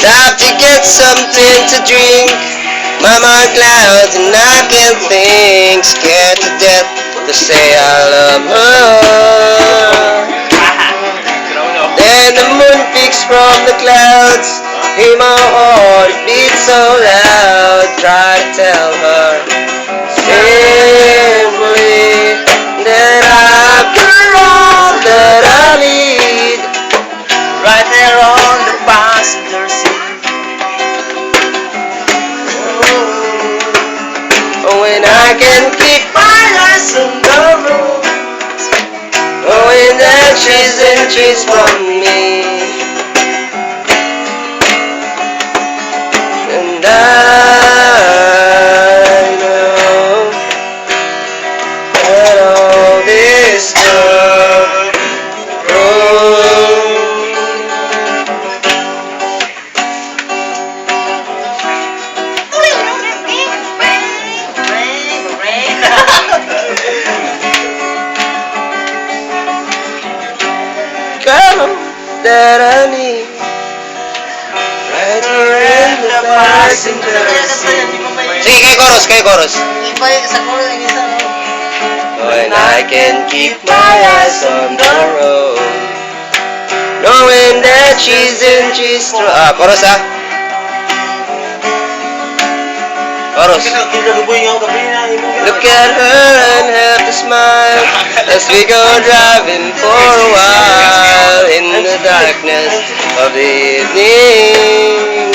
Stop to get something to drink. Mama on clouds and I can't think. Scared to death to say I love her. Then the moon peeks from the clouds. Hear my heart beat so loud. Try to tell her simply that I've got all that I need. Right there on the passenger seat. When I can keep My eyes on the road. knowing that she's inches from me. And I know that all this tough road girl that I need right here in the passenger seat. Sige, kay chorus. Iba sa kolo yung isa, no? When I can keep my eyes on the road, knowing that she's inches from... Chorus Chorus. Look at her and have to smile as we go driving for a while in the darkness of the evening.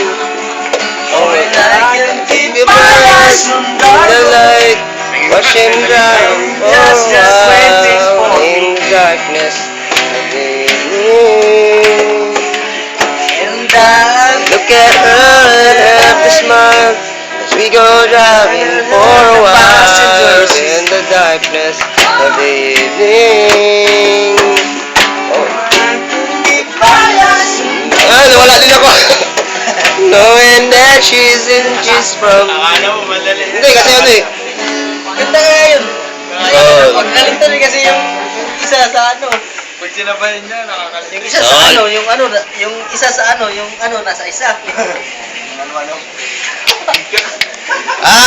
Oh, and I can keep my eyes on the light, watch him drive for a while in the darkness of the evening. And I Look at her and have to smile as we go driving for a while in the darkness of the evening. Oh. Ay, wala din ako. Knowing that she's inches from... Akala mo madali. Hindi, kasi ano eh. ganda nga yun. Oh. Pagkalintan eh kasi yung isa sa ano. Pag sinabayan niya, nakakalit. Yung isa sa ano, yung isa sa ano, yung ano nasa isa. Ano-ano. Ah,